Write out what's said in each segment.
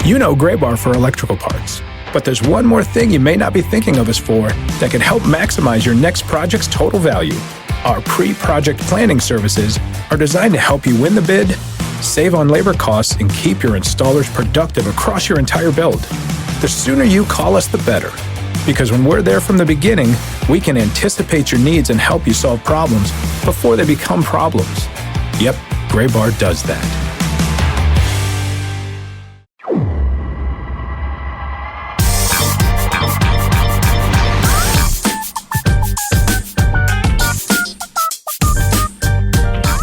You know Gray Bar for electrical parts, but there's one more thing you may not be thinking of us for that can help maximize your next project's total value. Our pre-project planning services are designed to help you win the bid, save on labor costs, and keep your installers productive across your entire build. The sooner you call us, the better. Because when we're there from the beginning, we can anticipate your needs and help you solve problems before they become problems. Yep, Gray Bar does that.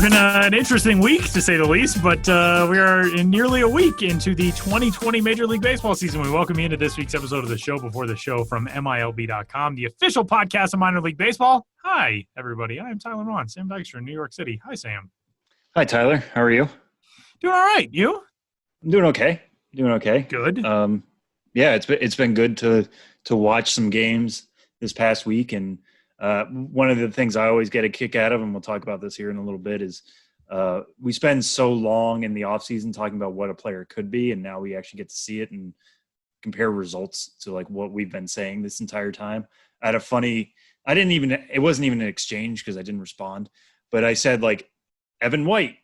Been an interesting week, to say the least, but we are nearly a week into the 2020 Major League Baseball season. We welcome you into this week's episode of the show before the show from MILB.com, the official podcast of minor league baseball. Hi, everybody. I'm Tyler Vaughn, Sam Dykstra in New York City. Hi, Sam. Hi, Tyler. How are you? Doing all right. You? I'm doing okay. Good. Yeah, it's been good to watch some games this past week, and one of the things I always get a kick out of, and we'll talk about this here in a little bit, is we spend so long in the offseason talking about what a player could be, and now we actually get to see it and compare results to like what we've been saying this entire time. I had it wasn't even an exchange because I didn't respond, but I said like Evan White,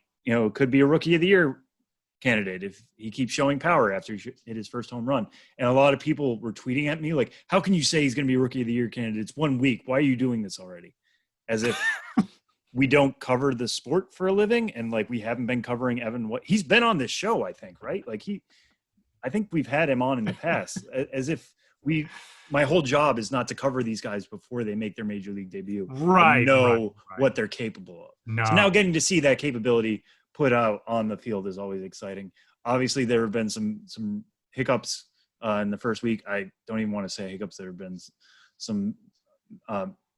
could be a Rookie of the Year candidate if he keeps showing power after he hit his first home run. And a lot of people were tweeting at me like, how can you say he's going to be a Rookie of the Year candidate? It's 1 week. Why are you doing this already? As if we don't cover the sport for a living and like we haven't been covering Evan White. He's been on this show, I think, right? Like I think we've had him on in the past as if my whole job is not to cover these guys before they make their major league debut. Right. Know what they're capable of. No. So now getting to see that capability put out on the field is always exciting. Obviously, there have been some hiccups in the first week. I don't even want to say hiccups. There have been some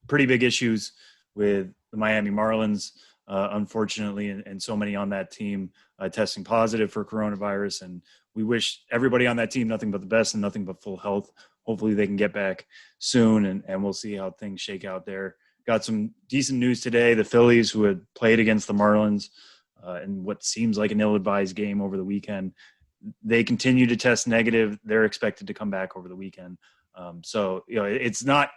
pretty big issues with the Miami Marlins, unfortunately, and so many on that team testing positive for coronavirus. And we wish everybody on that team nothing but the best and nothing but full health. Hopefully they can get back soon, and we'll see how things shake out there. Got some decent news today. The Phillies, who had played against the Marlins, in what seems like an ill-advised game over the weekend, they continue to test negative. They're expected to come back over the weekend. So it's not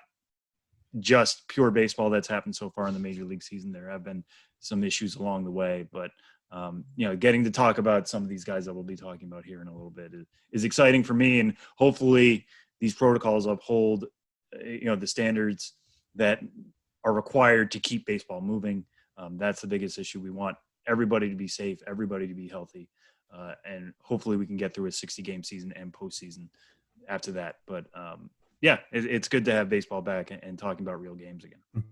just pure baseball that's happened so far in the Major League season. There have been some issues along the way, but getting to talk about some of these guys that we'll be talking about here in a little bit is exciting for me, and hopefully these protocols uphold the standards that are required to keep baseball moving. That's the biggest issue. We want everybody to be safe, everybody to be healthy, and hopefully we can get through a 60-game season and postseason after that. But it's good to have baseball back and talking about real games again.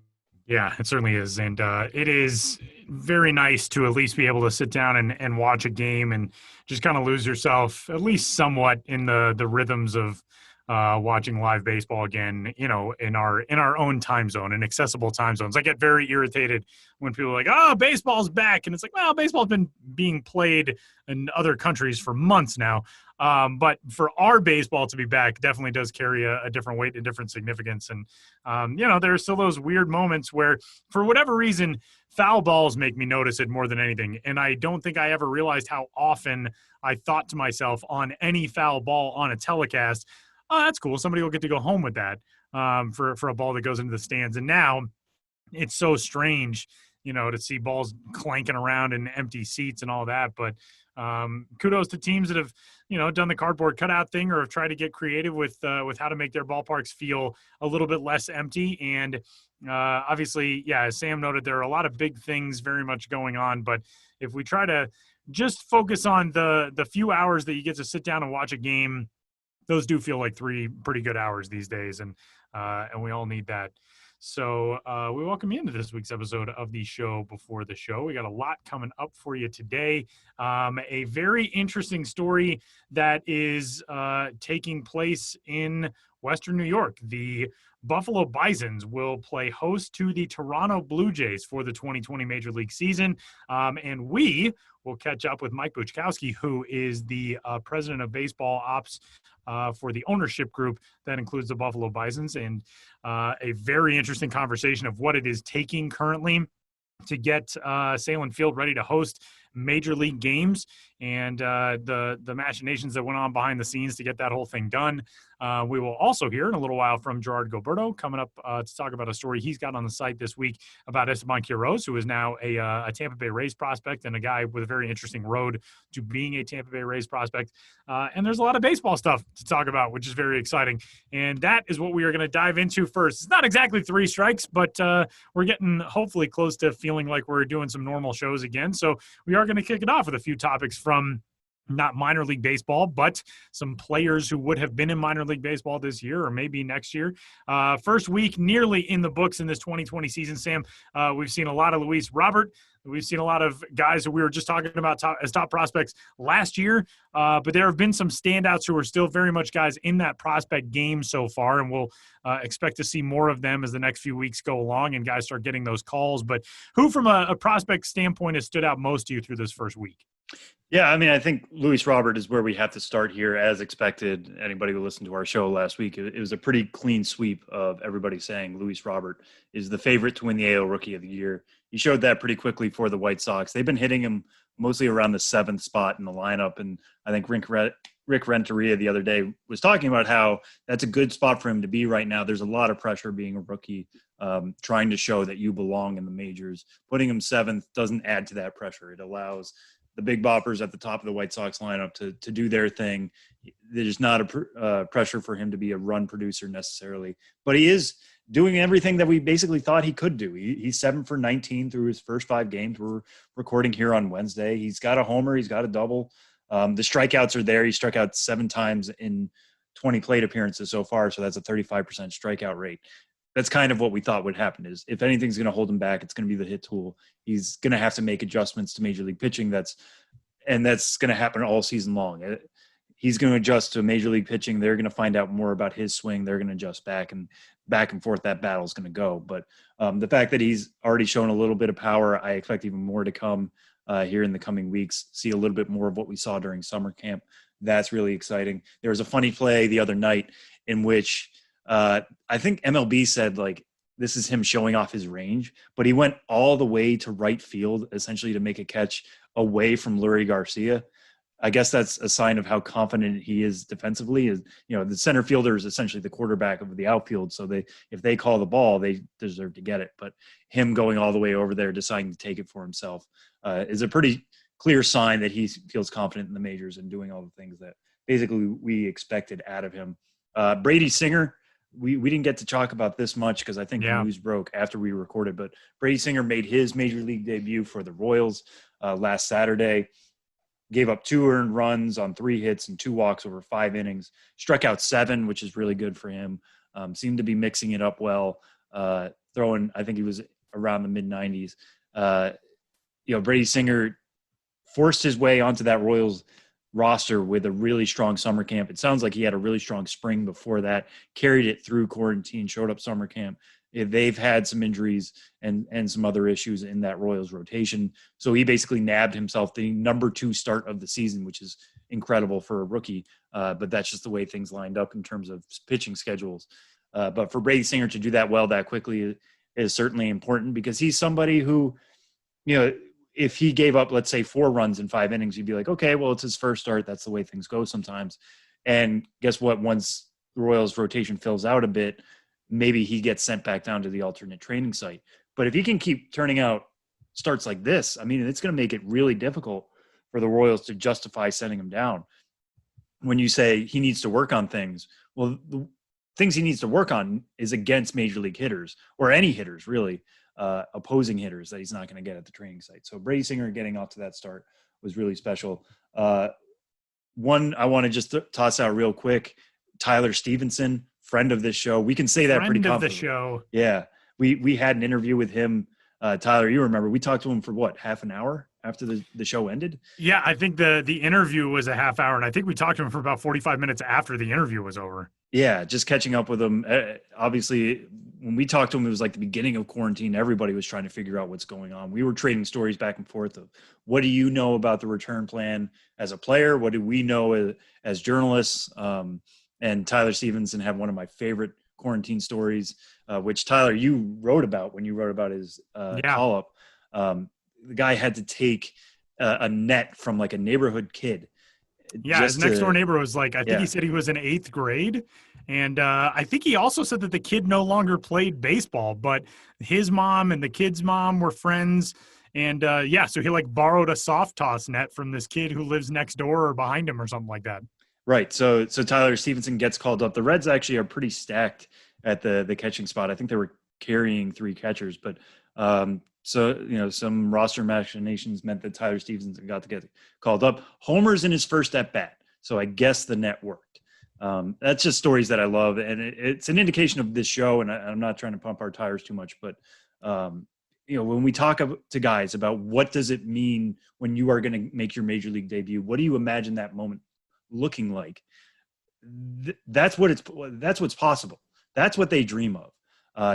Yeah, it certainly is. And it is very nice to at least be able to sit down and watch a game and just kind of lose yourself at least somewhat in the rhythms of watching live baseball again, in our own time zone, in accessible time zones. I get very irritated when people are like, oh, baseball's back. And it's like, well, baseball's been being played in other countries for months now. But for our baseball to be back definitely does carry a different weight and different significance. And, there are still those weird moments where, for whatever reason, foul balls make me notice it more than anything. And I don't think I ever realized how often I thought to myself on any foul ball on a telecast, oh, that's cool. Somebody will get to go home with that for a ball that goes into the stands. And now it's so strange, to see balls clanking around in empty seats and all that. But kudos to teams that have, done the cardboard cutout thing or have tried to get creative with how to make their ballparks feel a little bit less empty. And obviously, as Sam noted, there are a lot of big things very much going on. But if we try to just focus on the few hours that you get to sit down and watch a game, those do feel like 3 pretty good hours these days, and we all need that. So we welcome you into this week's episode of the show before the show. We got a lot coming up for you today. A very interesting story that is taking place in Western New York. The Buffalo Bisons will play host to the Toronto Blue Jays for the 2020 Major League season. And we will catch up with Mike Buczkowski, who is the president of baseball ops for the ownership group that includes the Buffalo Bisons, and a very interesting conversation of what it is taking currently to get Sahlen Field ready to host major league games and the machinations that went on behind the scenes to get that whole thing done. We will also hear in a little while from Gerard Gilberto coming up to talk about a story he's got on the site this week about Esteban Quiroz, who is now a Tampa Bay Rays prospect and a guy with a very interesting road to being a Tampa Bay Rays prospect. And there's a lot of baseball stuff to talk about, which is very exciting. And that is what we are going to dive into first. It's not exactly 3 strikes, but we're getting hopefully close to feeling like we're doing some normal shows again. So we are going to kick it off with a few topics from not minor league baseball, but some players who would have been in minor league baseball this year or maybe next year. First week nearly in the books in this 2020 season, Sam. We've seen a lot of Luis Robert. We've seen a lot of guys that we were just talking about as top prospects last year, but there have been some standouts who are still very much guys in that prospect game so far, and we'll expect to see more of them as the next few weeks go along and guys start getting those calls. But who from a prospect standpoint has stood out most to you through this first week? Yeah, I mean, I think Luis Robert is where we have to start here, as expected. Anybody who listened to our show last week, it was a pretty clean sweep of everybody saying Luis Robert is the favorite to win the AL Rookie of the Year. He showed that pretty quickly for the White Sox. They've been hitting him mostly around the 7th spot in the lineup, and I think Rick Renteria the other day was talking about how that's a good spot for him to be right now. There's a lot of pressure being a rookie, trying to show that you belong in the majors. Putting him 7th doesn't add to that pressure. It allows the big boppers at the top of the White Sox lineup to do their thing. There's not a pressure for him to be a run producer necessarily, but he is doing everything that we basically thought he could do. He's 7 for 19 through his first 5 games. We're recording here on Wednesday. He's got a homer. He's got a double. The strikeouts are there. He struck out 7 times in 20 plate appearances so far. So that's a 35% strikeout rate. That's kind of what we thought would happen. Is if anything's going to hold him back, it's going to be the hit tool. He's going to have to make adjustments to major league pitching. That's going to happen all season long. He's going to adjust to major league pitching. They're going to find out more about his swing. They're going to adjust back and forth. That battle is going to go. But the fact that he's already shown a little bit of power, I expect even more to come here in the coming weeks. See a little bit more of what we saw during summer camp. That's really exciting. There was a funny play the other night in which I think MLB said, like, this is him showing off his range, but he went all the way to right field, essentially to make a catch away from Lurie Garcia. I guess that's a sign of how confident he is defensively. Is, you know, the center fielder is essentially the quarterback of the outfield. So if they call the ball, they deserve to get it. But him going all the way over there, deciding to take it for himself, is a pretty clear sign that he feels confident in the majors and doing all the things that basically we expected out of him. Brady Singer, we didn't get to talk about this much because I think the news broke after we recorded, but Brady Singer made his major league debut for the Royals last Saturday. Gave up 2 earned runs on 3 hits and 2 walks over 5 innings. Struck out 7, which is really good for him. Seemed to be mixing it up well. Throwing, I think he was around the mid-90s. Brady Singer forced his way onto that Royals roster with a really strong summer camp. It sounds like he had a really strong spring before that, carried it through quarantine, showed up summer camp. They've had some injuries and some other issues in that Royals rotation. So he basically nabbed himself the number 2 start of the season, which is incredible for a rookie. But that's just the way things lined up in terms of pitching schedules. But for Brady Singer to do that well that quickly is certainly important because he's somebody who, you know, if he gave up, let's say 4 runs in 5 innings, you'd be like, okay, well, it's his first start. That's the way things go sometimes. And guess what? Once the Royals rotation fills out a bit, maybe he gets sent back down to the alternate training site. But if he can keep turning out starts like this, I mean, it's going to make it really difficult for the Royals to justify sending him down. When you say he needs to work on things, well, the things he needs to work on is against major league hitters or any hitters, really. Opposing hitters that he's not going to get at the training site. So Brady Singer getting off to that start was really special. One I want to just toss out real quick, Tyler Stevenson, friend of this show. We can say that pretty confidently. Friend of the show. Yeah. We had an interview with him. Tyler, you remember, we talked to him for what, half an hour after the show ended? Yeah, I think the interview was a half hour, and I think we talked to him for about 45 minutes after the interview was over. Yeah, just catching up with him. Obviously, when we talked to him, it was like the beginning of quarantine. Everybody was trying to figure out what's going on. We were trading stories back and forth of what do you know about the return plan as a player? What do we know as journalists? And Tyler Stevenson had one of my favorite quarantine stories, which, Tyler, you wrote about when you wrote about his call-up. The guy had to take a net from like a neighborhood kid. Yeah, his next door neighbor was like, I think he said he was in 8th grade. And I think he also said that the kid no longer played baseball, but his mom and the kid's mom were friends. And so he like borrowed a soft toss net from this kid who lives next door or behind him or something like that. Right. So Tyler Stevenson gets called up. The Reds actually are pretty stacked at the catching spot. I think they were carrying 3 catchers, but some roster machinations meant that Tyler Stevenson got to get called up. Homers in his first at bat. So I guess the net worked. That's just stories that I love. And it's an indication of this show. And I'm not trying to pump our tires too much, but when we talk to guys about what does it mean when you are going to make your major league debut, what do you imagine that moment looking like? That's what's possible. That's what they dream of.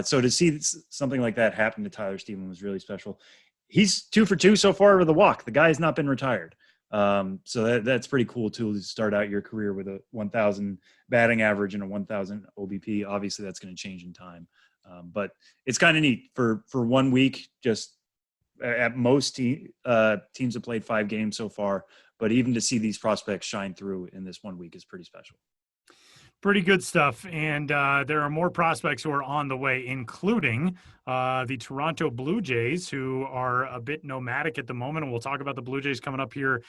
So to see something like that happen to Tyler Stevenson was really special. He's 2 for 2 so far with a walk. The guy has not been retired. So that's pretty cool too, to start out your career with a 1,000 batting average and a 1,000 OBP. Obviously that's going to change in time. But it's kind of neat for 1 week. Just at most teams have played 5 games so far, but even to see these prospects shine through in this 1 week is pretty special. Pretty good stuff. And there are more prospects who are on the way, including the Toronto Blue Jays, who are a bit nomadic at the moment. And we'll talk about the Blue Jays coming up here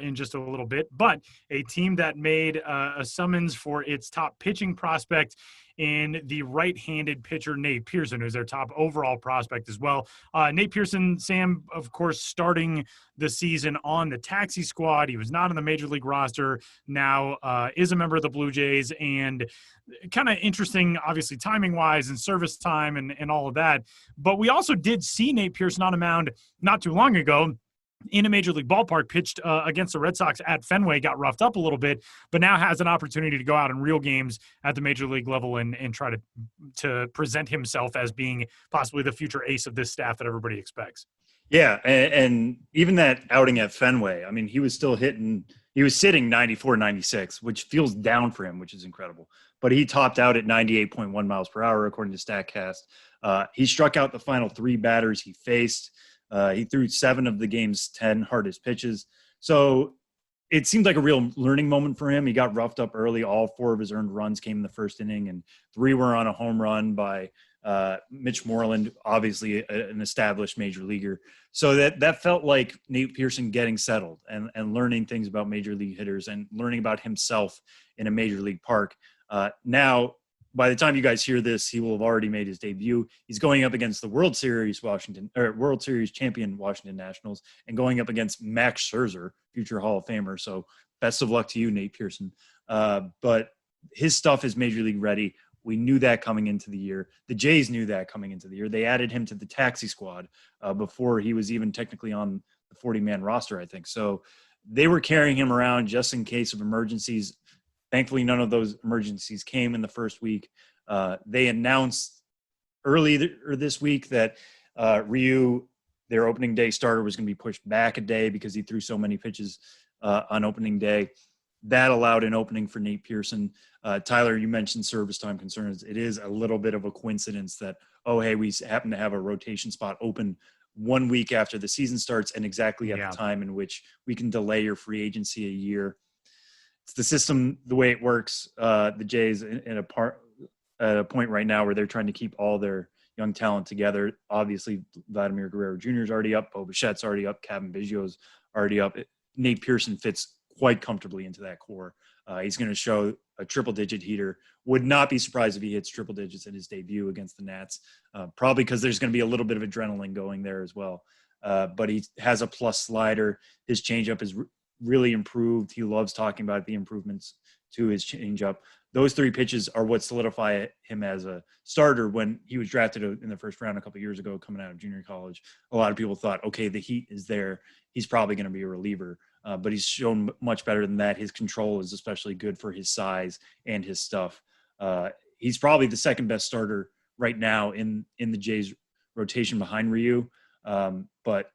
in just a little bit. But a team that made a summons for its top pitching prospect in the right-handed pitcher, Nate Pearson, who's their top overall prospect as well. Nate Pearson, Sam, of course, starting the season on the taxi squad. He was not on the major league roster, now is a member of the Blue Jays, and kind of interesting, obviously, timing-wise and service time and all of that. But we also did see Nate Pearson on a mound not too long ago in a major league ballpark, pitched against the Red Sox at Fenway, got roughed up a little bit, but now has an opportunity to go out in real games at the major league level and try to present himself as being possibly the future ace of this staff that everybody expects. Yeah, and even that outing at Fenway, I mean, he was sitting 94, 96, which feels down for him, which is incredible. But he topped out at 98.1 miles per hour, according to StatCast. He struck out the final 3 batters he faced. He threw 7 of the game's 10 hardest pitches. So it seemed like a real learning moment for him. He got roughed up early. All 4 of his earned runs came in the first inning, and 3 were on a home run by Mitch Moreland, obviously an established major leaguer. So that felt like Nate Pearson getting settled and learning things about major league hitters and learning about himself in a major league park. Now, by the time you guys hear this, he will have already made his debut. He's going up against the World Series champion Washington Nationals, and going up against Max Scherzer, future Hall of Famer. So best of luck to you, Nate Pearson. But his stuff is major league ready. We knew that coming into the year. The Jays knew that coming into the year. They added him to the taxi squad before he was even technically on the 40-man roster, I think. So they were carrying him around just in case of emergencies. Thankfully, none of those emergencies came in the first week. They announced early this week that Ryu, their opening day starter, was going to be pushed back a day because he threw so many pitches on opening day. That allowed an opening for Nate Pearson. Tyler, you mentioned service time concerns. It is a little bit of a coincidence that, we happen to have a rotation spot open 1 week after the season starts and exactly at the time in which we can delay your free agency a year. It's the system, the way it works. The Jays at a point right now where they're trying to keep all their young talent together. Obviously, Vladimir Guerrero Jr. is already up. Bo Bichette's already up. Kevin Biggio's already up. Nate Pearson fits quite comfortably into that core. He's going to show a triple-digit heater. Would not be surprised if he hits triple digits in his debut against the Nats, probably because there's going to be a little bit of adrenaline going there as well. But he has a plus slider. His changeup is really improved. He loves talking about the improvements to his changeup. Those 3 pitches are what solidify him as a starter. When he was drafted in the first round a couple of years ago, coming out of junior college, a lot of people thought, okay, the heat is there. He's probably going to be a reliever, but he's shown much better than that. His control is especially good for his size and his stuff. He's probably the second best starter right now in the Jays rotation behind Ryu. But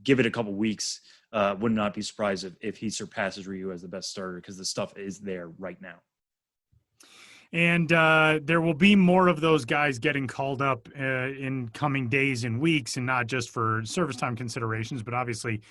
give it a couple weeks. Would not be surprised if he surpasses Ryu as the best starter, because the stuff is there right now. And there will be more of those guys getting called up in coming days and weeks, and not just for service time considerations, but obviously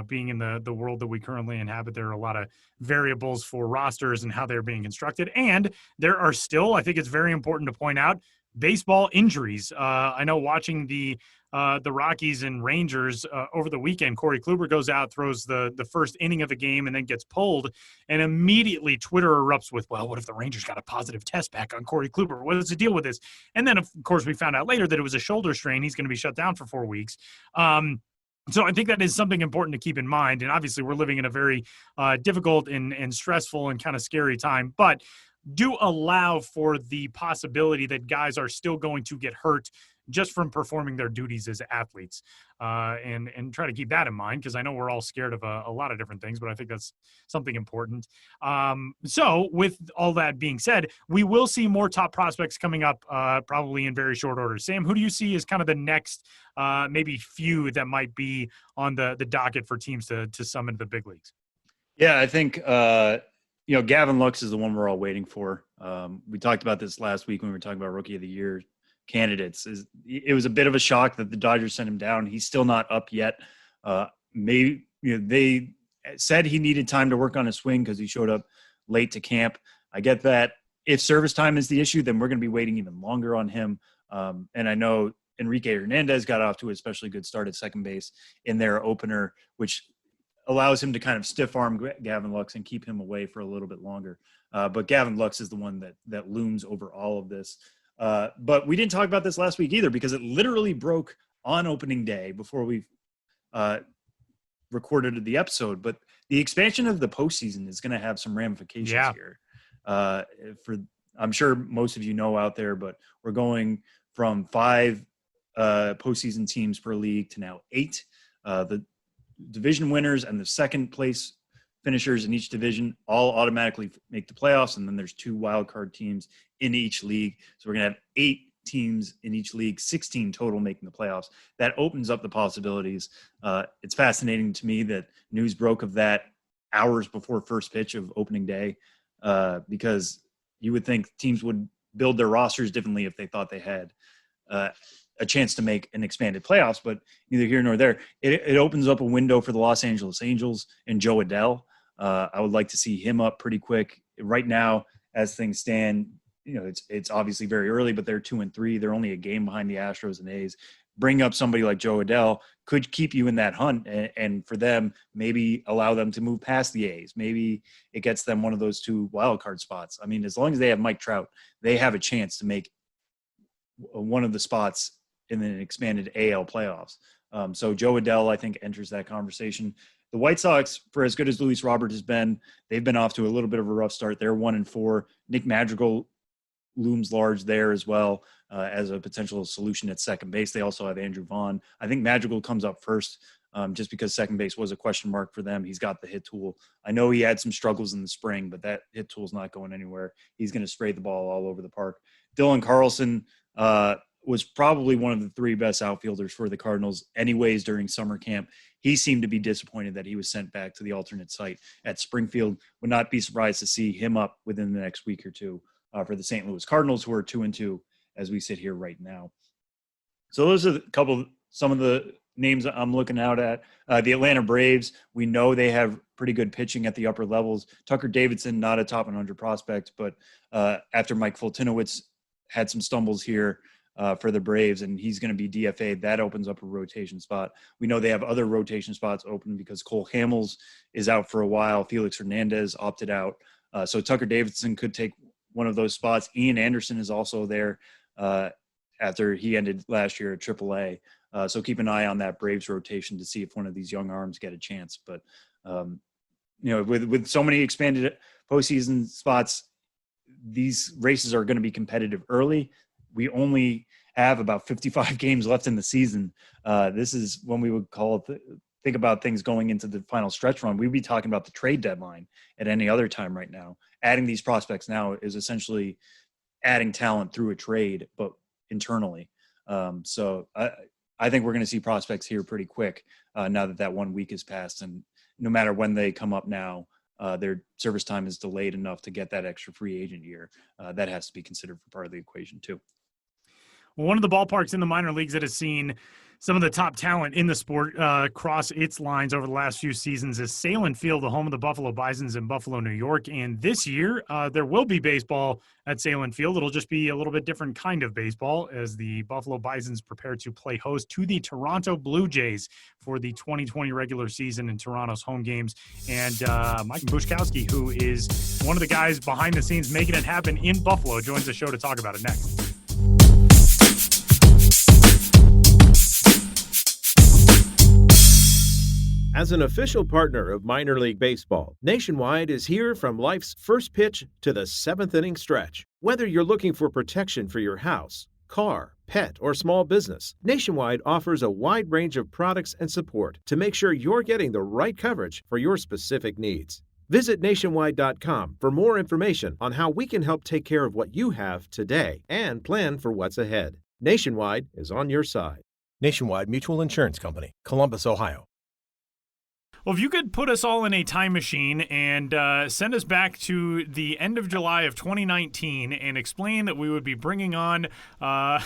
being in the world that we currently inhabit, there are a lot of variables for rosters and how they're being constructed. And there are still, I think it's very important to point out, baseball injuries. I know watching the Rockies and Rangers over the weekend, Corey Kluber goes out, throws the first inning of the game, and then gets pulled. And immediately Twitter erupts with, well, what if the Rangers got a positive test back on Corey Kluber? What is the deal with this? And then, of course, we found out later that it was a shoulder strain. He's going to be shut down for 4 weeks. So I think that is something important to keep in mind. And obviously we're living in a very difficult and stressful and kind of scary time. But do allow for the possibility that guys are still going to get hurt just from performing their duties as athletes, and try to keep that in mind, because I know we're all scared of a lot of different things, but I think that's something important. So with all that being said, we will see more top prospects coming up probably in very short order. Sam, who do you see as kind of the next maybe few that might be on the docket for teams to summon the big leagues? Yeah, I think Gavin Lux is the one we're all waiting for. We talked about this last week when we were talking about Rookie of the Year candidates. It was a bit of a shock that the Dodgers sent him down. He's still not up yet. They said he needed time to work on his swing because he showed up late to camp. I get that. If service time is the issue, then we're going to be waiting even longer on him. And I know Enrique Hernandez got off to an especially good start at second base in their opener, which allows him to kind of stiff arm Gavin Lux and keep him away for a little bit longer. But Gavin Lux is the one that looms over all of this. But we didn't talk about this last week either, because it literally broke on opening day before we recorded the episode. But the expansion of the postseason is going to have some ramifications here. I'm sure most of you know out there, but we're going from 5 postseason teams per league to now 8. The division winners and the second place finishers in each division all automatically make the playoffs, and then there's 2 wild card teams in each league. So we're going to have 8 teams in each league, 16 total making the playoffs. That opens up the possibilities. It's fascinating to me that news broke of that hours before first pitch of opening day, because you would think teams would build their rosters differently if they thought they had a chance to make an expanded playoffs, but neither here nor there. It opens up a window for the Los Angeles Angels and Joe Adell. I would like to see him up pretty quick. Right now, as things stand, it's obviously very early, but they're 2-3. They're only a game behind the Astros and A's. Bring up somebody like Joe Adell could keep you in that hunt, and for them, maybe allow them to move past the A's. Maybe it gets them one of those 2 wild card spots. I mean, as long as they have Mike Trout, they have a chance to make one of the spots in an expanded AL playoffs. So Joe Adell, I think, enters that conversation. The White Sox, for as good as Luis Robert has been, they've been off to a little bit of a rough start. They're 1-4. Nick Madrigal looms large there as well as a potential solution at second base. They also have Andrew Vaughn. I think Madrigal comes up first just because second base was a question mark for them. He's got the hit tool. I know he had some struggles in the spring, but that hit tool's not going anywhere. He's going to spray the ball all over the park. Dylan Carlson was probably one of the 3 best outfielders for the Cardinals anyways during summer camp. He seemed to be disappointed that he was sent back to the alternate site at Springfield. Would not be surprised to see him up within the next week or two for the St. Louis Cardinals, who are 2-2 as we sit here right now. So those are some of the names I'm looking out at. The Atlanta Braves, we know they have pretty good pitching at the upper levels. Tucker Davidson, not a top 100 prospect, but after Mike Fultonowicz had some stumbles here for the Braves, and he's going to be DFA'd. That opens up a rotation spot. We know they have other rotation spots open because Cole Hamels is out for a while. Felix Hernandez opted out. So Tucker Davidson could take one of those spots. Ian Anderson is also there after he ended last year at AAA. So keep an eye on that Braves rotation to see if one of these young arms get a chance. But, with so many expanded postseason spots, these races are going to be competitive early. We only have about 55 games left in the season. This is when we would think about things going into the final stretch run. We'd be talking about the trade deadline at any other time right now. Adding these prospects now is essentially adding talent through a trade, but internally. So I think we're going to see prospects here pretty quick now that 1 week has passed. And no matter when they come up now, their service time is delayed enough to get that extra free agent year. That has to be considered for part of the equation too. Well, one of the ballparks in the minor leagues that has seen some of the top talent in the sport cross its lines over the last few seasons is Sahlen Field, the home of the Buffalo Bisons in Buffalo, New York. And this year, there will be baseball at Sahlen Field. It'll just be a little bit different kind of baseball as the Buffalo Bisons prepare to play host to the Toronto Blue Jays for the 2020 regular season in Toronto's home games. And Mike Buczkowski, who is one of the guys behind the scenes making it happen in Buffalo, joins the show to talk about it next. As an official partner of minor league baseball, Nationwide is here from life's first pitch to the seventh inning stretch. Whether you're looking for protection for your house, car, pet, or small business, Nationwide offers a wide range of products and support to make sure you're getting the right coverage for your specific needs. Visit nationwide.com for more information on how we can help take care of what you have today and plan for what's ahead. Nationwide is on your side. Nationwide Mutual Insurance Company, Columbus, Ohio. Well, if you could put us all in a time machine and send us back to the end of July of 2019 and explain that we would be bringing on a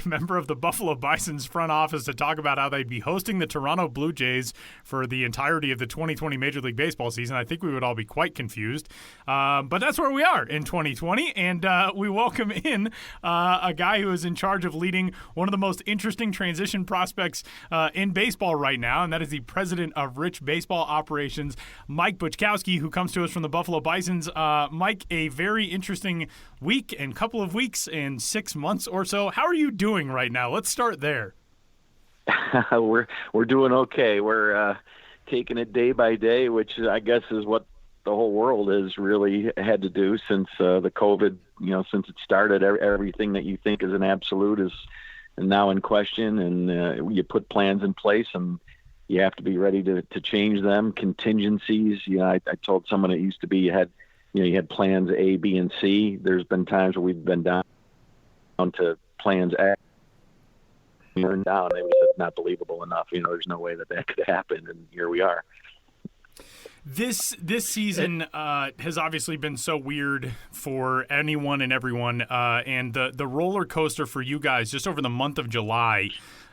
member of the Buffalo Bisons front office to talk about how they'd be hosting the Toronto Blue Jays for the entirety of the 2020 Major League Baseball season, I think we would all be quite confused. But that's where we are in 2020, and we welcome in a guy who is in charge of leading one of the most interesting transition prospects in baseball right now, and that is the president of Rich Baseball Operations, Mike Buczkowski, who comes to us from the Buffalo Bisons. Mike, a very interesting week and couple of weeks and 6 months or so. How are you doing right now? Let's start there. We're doing okay. We're taking it day by day, which I guess is what the whole world has really had to do since the COVID, since it started. Everything that you think is an absolute is now in question, and you put plans in place, and you have to be ready to change them. Contingencies. I told someone it used to be you had plans A, B, and C. There's been times where we've been down to plans A, turned down. It was not believable enough. There's no way that could happen, and here we are. This season has obviously been so weird for anyone and everyone, and the roller coaster for you guys just over the month of July,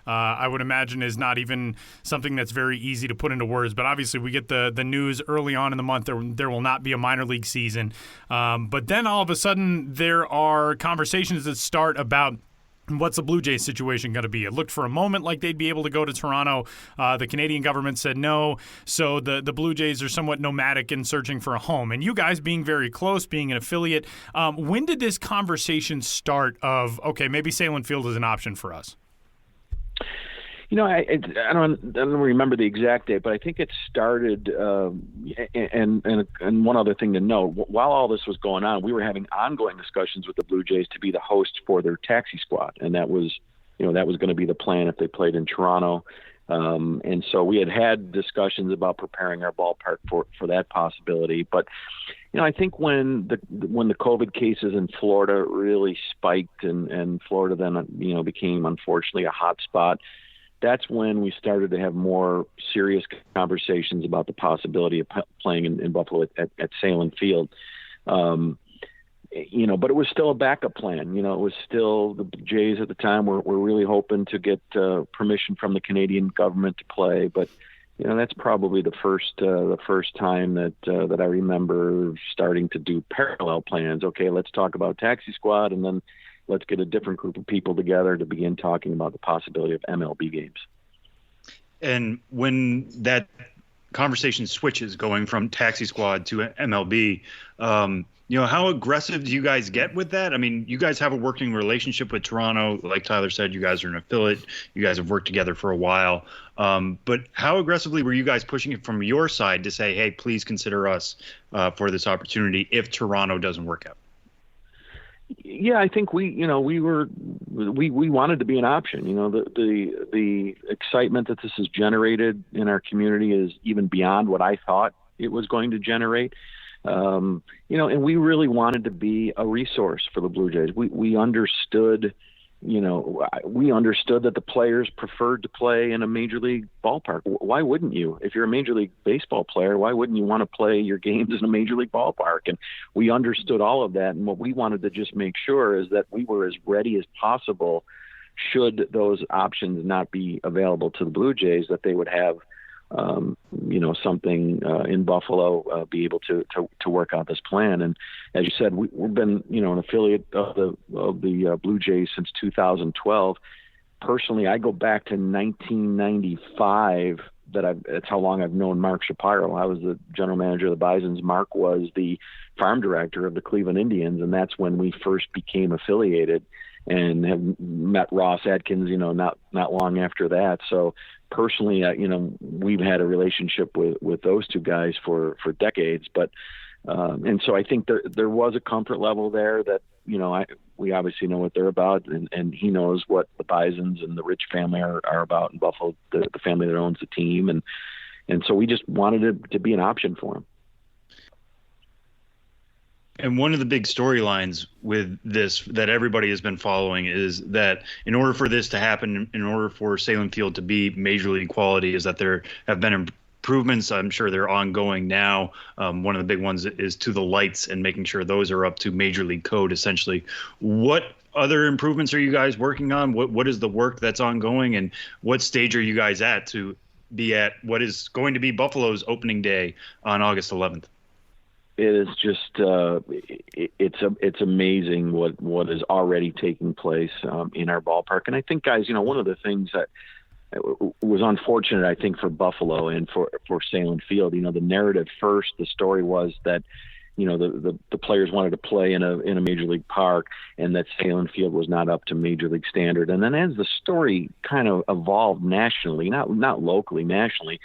I would imagine, is not even something that's very easy to put into words. But obviously we get the news early on in the month there will not be a minor league season. But then all of a sudden there are conversations that start about what's the Blue Jays situation going to be? It looked for a moment like they'd be able to go to Toronto. The Canadian government said no, so the Blue Jays are somewhat nomadic in searching for a home. And you guys being very close, being an affiliate, when did this conversation start of, okay, maybe Sahlen Field is an option for us? I don't remember the exact date, but I think it started. And one other thing to note: while all this was going on, we were having ongoing discussions with the Blue Jays to be the host for their taxi squad, and that was going to be the plan if they played in Toronto. And so we had discussions about preparing our ballpark for that possibility. But I think when the COVID cases in Florida really spiked, and Florida then became unfortunately a hot spot, that's when we started to have more serious conversations about the possibility of playing in Buffalo at Sahlen Field. But it was still a backup plan. It was still the Jays at the time were really hoping to get permission from the Canadian government to play. But that's probably the first time that I remember starting to do parallel plans. Okay, let's talk about taxi squad, and then let's get a different group of people together to begin talking about the possibility of MLB games. And when that conversation switches going from taxi squad to MLB, how aggressive do you guys get with that? I mean, you guys have a working relationship with Toronto. Like Tyler said, you guys are an affiliate. You guys have worked together for a while. But how aggressively were you guys pushing it from your side to say, hey, please consider us for this opportunity if Toronto doesn't work out? Yeah, I think we wanted to be an option. The excitement that this has generated in our community is even beyond what I thought it was going to generate. And we really wanted to be a resource for the Blue Jays. We understood we understood that the players preferred to play in a major league ballpark. Why wouldn't you? If you're a major league baseball player, why wouldn't you want to play your games in a major league ballpark? And we understood all of that. And what we wanted to just make sure is that we were as ready as possible should those options not be available to the Blue Jays, that they would have something in Buffalo, be able to work out this plan. And as you said, we've been, an affiliate of the Blue Jays since 2012. Personally, I go back to 1995. That's how long I've known Mark Shapiro. I was the general manager of the Bisons. Mark was the farm director of the Cleveland Indians, and that's when we first became affiliated, and have met Ross Atkins, not long after that. So personally, we've had a relationship with those two guys for decades. But and so I think there was a comfort level there that we obviously know what they're about, and he knows what the Bisons and the Rich family are about in Buffalo, the family that owns the team, and so we just wanted it to be an option for him. And one of the big storylines with this that everybody has been following is that in order for this to happen, in order for Sahlen Field to be major league quality, is that there have been improvements. I'm sure they're ongoing now. One of the big ones is to the lights and making sure those are up to major league code, essentially. What other improvements are you guys working on? What is the work that's ongoing, and what stage are you guys at to be at what is going to be Buffalo's opening day on August 11th? It is just it's amazing what is already taking place in our ballpark. And I think, guys, one of the things that was unfortunate, I think, for Buffalo and for Sahlen Field, the narrative first, the story was that the players wanted to play in a major league park, and that Sahlen Field was not up to major league standard. And then as the story kind of evolved nationally, not locally, nationally,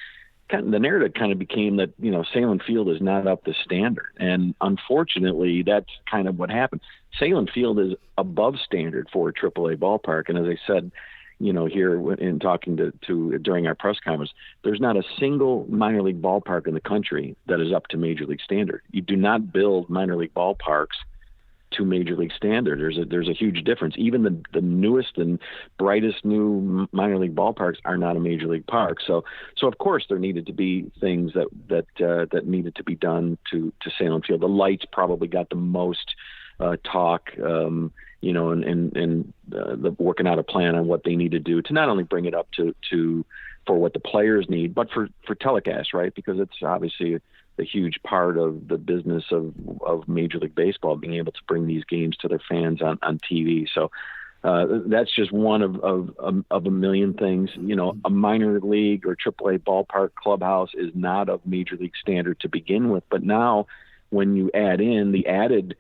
the narrative kind of became that Sahlen Field is not up to standard, and unfortunately that's kind of what happened. Sahlen Field is above standard for a AAA ballpark, and as I said, here in talking to during our press conference, there's not a single minor league ballpark in the country that is up to major league standard. You do not build minor league ballparks to major league standard. There's a huge difference. Even the newest and brightest new minor league ballparks are not a major league park. So of course there needed to be things that needed to be done to Sahlen Field. The lights probably got the most talk, and the working out a plan on what they need to do to not only bring it up to for what the players need, but for telecast, right? Because it's obviously a huge part of the business of Major League Baseball, being able to bring these games to their fans on TV. So that's just one of a million things. A minor league or AAA ballpark clubhouse is not of Major League standard to begin with. But now when you add in the added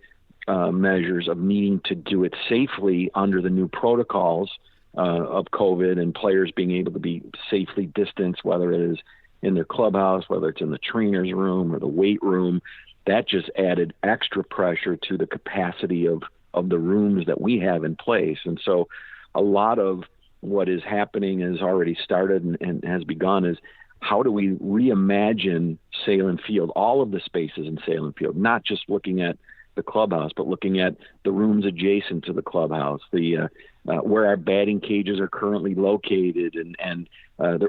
measures of needing to do it safely under the new protocols of COVID, and players being able to be safely distanced, whether it is in their clubhouse, whether it's in the trainer's room or the weight room, that just added extra pressure to the capacity of the rooms that we have in place. And so a lot of what is happening has already started and has begun is how do we reimagine Sahlen Field, all of the spaces in Sahlen Field, not just looking at the clubhouse, but looking at the rooms adjacent to the clubhouse, the where our batting cages are currently located, and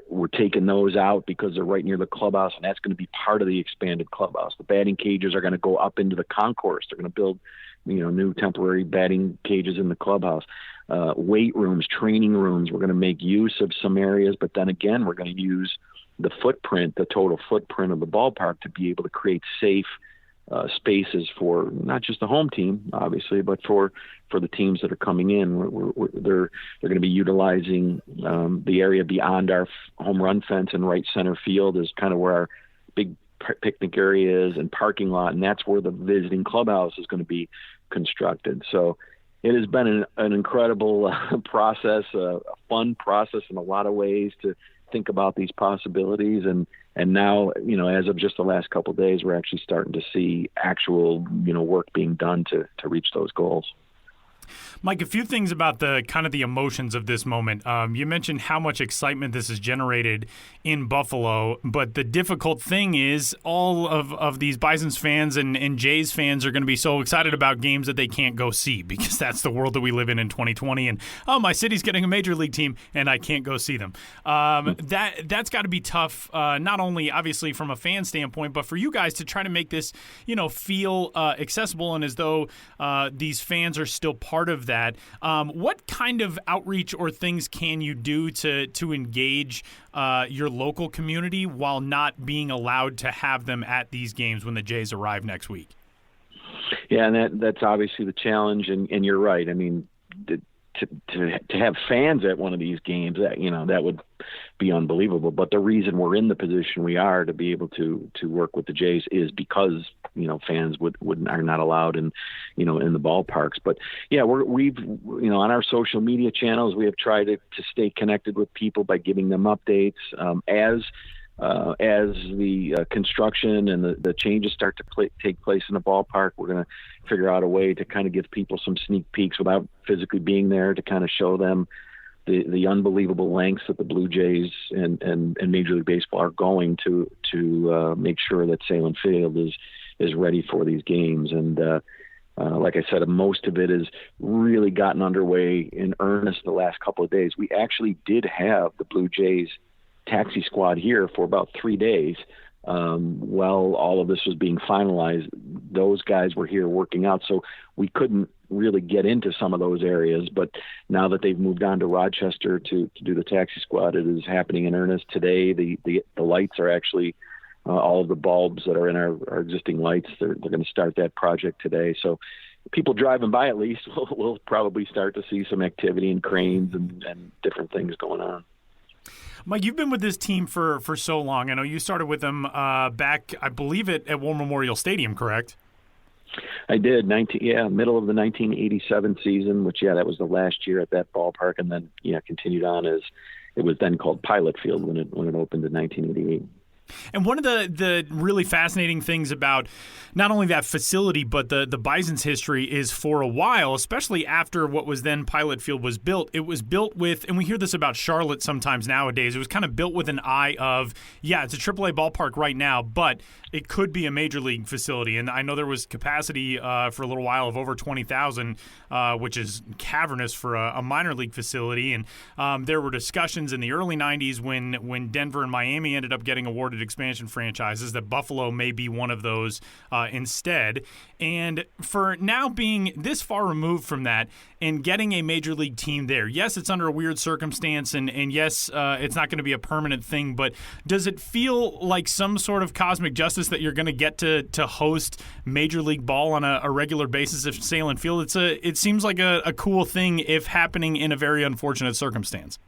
we're taking those out because they're right near the clubhouse, and that's going to be part of the expanded clubhouse. The batting cages are going to go up into the concourse. They're going to build, new temporary batting cages in the clubhouse. Weight rooms, training rooms. We're going to make use of some areas, but then again, we're going to use the total footprint of the ballpark to be able to create safe spaces for not just the home team, obviously, but for the teams that are coming in. They're going to be utilizing the area beyond our home run fence and right center field is kind of where our big picnic area is and parking lot, and that's where the visiting clubhouse is going to be constructed. So it has been an incredible process, a fun process in a lot of ways to think about these possibilities. And now, as of just the last couple of days, we're actually starting to see actual, work being done to reach those goals. Mike, a few things about the kind of the emotions of this moment. You mentioned how much excitement this has generated in Buffalo, but the difficult thing is all of these Bisons fans and Jays fans are going to be so excited about games that they can't go see, because that's the world that we live in 2020. And, my city's getting a major league team and I can't go see them. That's got to be tough, not only obviously from a fan standpoint, but for you guys to try to make this, feel accessible and as though these fans are still part of that. What kind of outreach or things can you do to engage your local community while not being allowed to have them at these games when the Jays arrive next week? Yeah, and that's obviously the challenge, and you're right. I mean, to have fans at one of these games, that would be unbelievable. But the reason we're in the position we are to be able to work with the Jays is because fans are not allowed in the ballparks. But yeah, we've on our social media channels we have tried to stay connected with people by giving them updates as the construction and the changes start to take place in the ballpark. We're going to figure out a way to kind of give people some sneak peeks without physically being there, to kind of show them the unbelievable lengths that the Blue Jays and Major League Baseball are going to make sure that Sahlen Field is ready for these games. And like I said, most of it has really gotten underway in earnest the last couple of days. We actually did have the Blue Jays taxi squad here for about 3 days while all of this was being finalized. Those guys were here working out, so we couldn't really get into some of those areas. But now that they've moved on to Rochester to do the taxi squad, it is happening in earnest today. The lights are actually all of the bulbs that are in our existing lights. They're going to start that project today. So people driving by, at least, will probably start to see some activity and cranes and different things going on. Mike, you've been with this team for so long. I know you started with them back, I believe, at War Memorial Stadium, correct? I did. Middle of the 1987 season, which, that was the last year at that ballpark, and then, continued on as it was then called Pilot Field when it opened in 1988. And one of the really fascinating things about not only that facility, but the Bison's history is, for a while, especially after what was then Pilot Field was built, it was built with, and we hear this about Charlotte sometimes nowadays, it was kind of built with an eye of, it's a AAA ballpark right now, but it could be a major league facility. And I know there was capacity for a little while of over 20,000, which is cavernous for a minor league facility. And there were discussions in the early 90s when Denver and Miami ended up getting awarded expansion franchises that Buffalo may be one of those instead. And for now being this far removed from that and getting a major league team there, yes, it's under a weird circumstance, and yes, it's not going to be a permanent thing, but does it feel like some sort of cosmic justice that you're going to get to host major league ball on a regular basis at Sahlen Field? It seems like a cool thing if happening in a very unfortunate circumstance.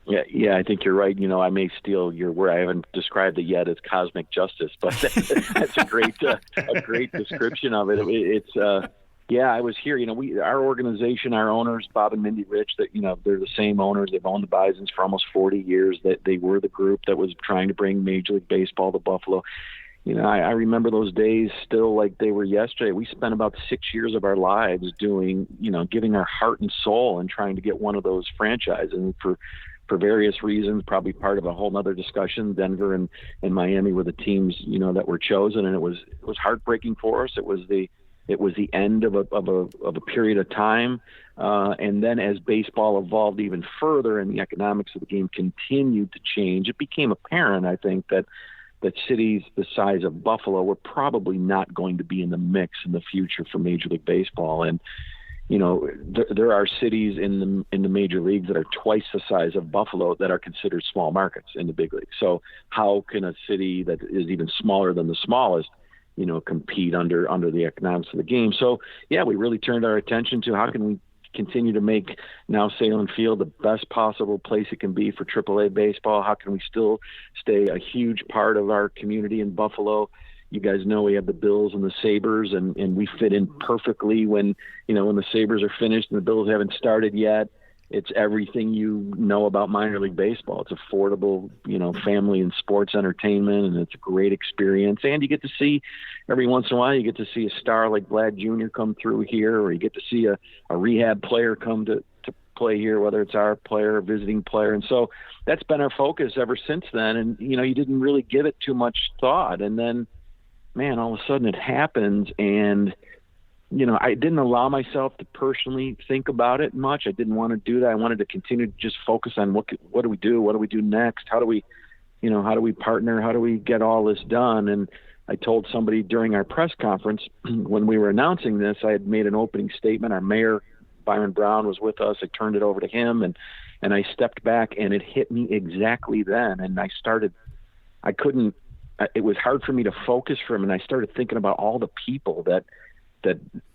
Yeah, I think you're right. I may steal your word. I haven't described it yet as cosmic justice, but that's a great description of it. It's I was here. Our organization, our owners, Bob and Mindy Rich, that they're the same owners. They've owned the Bisons for almost 40 years. That they were the group that was trying to bring Major League Baseball to Buffalo. I remember those days still like they were yesterday. We spent about 6 years of our lives doing, giving our heart and soul and trying to get one of those franchises. And for various reasons, probably part of a whole nother discussion, Denver and Miami were the teams, that were chosen. And it was heartbreaking for us. It was the end of a period of time. And then as baseball evolved even further and the economics of the game continued to change, it became apparent, I think, that cities the size of Buffalo were probably not going to be in the mix in the future for Major League Baseball. And, there are cities in the major leagues that are twice the size of Buffalo that are considered small markets in the big league. So how can a city that is even smaller than the smallest, compete under the economics of the game? So, we really turned our attention to how can we continue to make now Sahlen Field the best possible place it can be for AAA baseball. How can we still stay a huge part of our community in Buffalo? You guys know we have the Bills and the Sabres, and we fit in perfectly when the Sabres are finished and the Bills haven't started yet. It's everything you know about minor league baseball. It's affordable, family and sports entertainment, and it's a great experience. And you get to see, every once in a while, you get to see a star like Vlad Jr. come through here, or you get to see a rehab player come to play here, whether it's our player or visiting player. And so that's been our focus ever since then. And, you didn't really give it too much thought. And then, man, all of a sudden it happens, and I didn't allow myself to personally think about it much. I didn't want to do that. I wanted to continue to just focus on what do we do? What do we do next? How do we partner? How do we get all this done? And I told somebody during our press conference when we were announcing this, I had made an opening statement. Our mayor, Byron Brown, was with us. I turned it over to him, and I stepped back, and it hit me exactly then. And it was hard for me to focus for him. And I started thinking about all the people that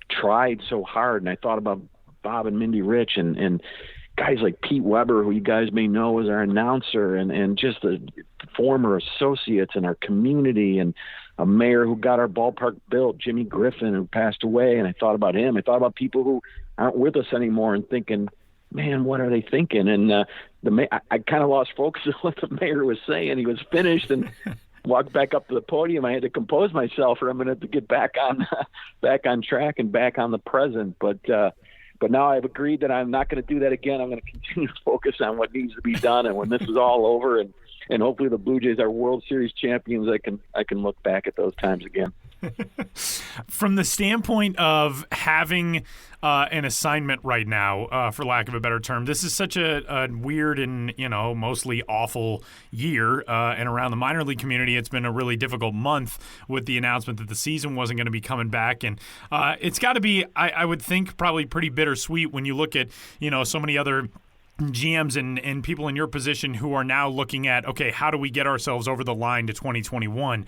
tried so hard. And I thought about Bob and Mindy Rich and guys like Pete Weber, who you guys may know as our announcer, and just the former associates in our community, and a mayor who got our ballpark built, Jimmy Griffin, who passed away. And I thought about him. I thought about people who aren't with us anymore and thinking, man, what are they thinking? And I kind of lost focus on what the mayor was saying. He was finished and walked back up to the podium. I had to compose myself, or I'm going to have to get back on track and back on the present. But now I've agreed that I'm not going to do that again. I'm going to continue to focus on what needs to be done. And when this is all over, and hopefully the Blue Jays are World Series champions, I can look back at those times again. From the standpoint of having an assignment right now, for lack of a better term, this is such a weird and mostly awful year, and around the minor league community, it's been a really difficult month with the announcement that the season wasn't going to be coming back, and it's got to be, I would think, probably pretty bittersweet when you look at so many other GMs and people in your position who are now looking at, okay, how do we get ourselves over the line to 2021?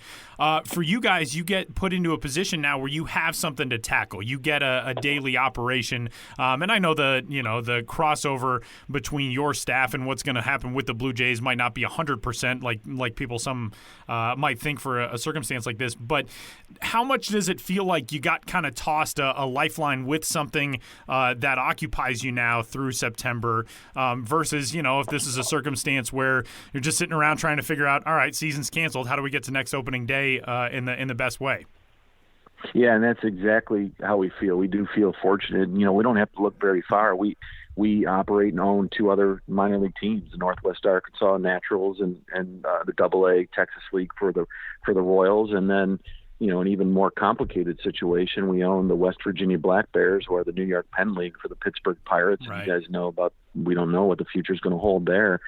For you guys, you get put into a position now where you have something to tackle. You get a daily operation. And I know the crossover between your staff and what's going to happen with the Blue Jays might not be 100% like people might think for a circumstance like this. But how much does it feel like you got kind of tossed a lifeline with something that occupies you now through September? Versus, if this is a circumstance where you're just sitting around trying to figure out, all right, season's canceled. How do we get to next opening day in the best way? Yeah, and that's exactly how we feel. We do feel fortunate. We don't have to look very far. We operate and own two other minor league teams, the Northwest Arkansas Naturals and the AA Texas League for the Royals, and then an even more complicated situation. We own the West Virginia Black Bears, who are the New York Penn League for the Pittsburgh Pirates. Right. You guys know we don't know what the future is going to hold there.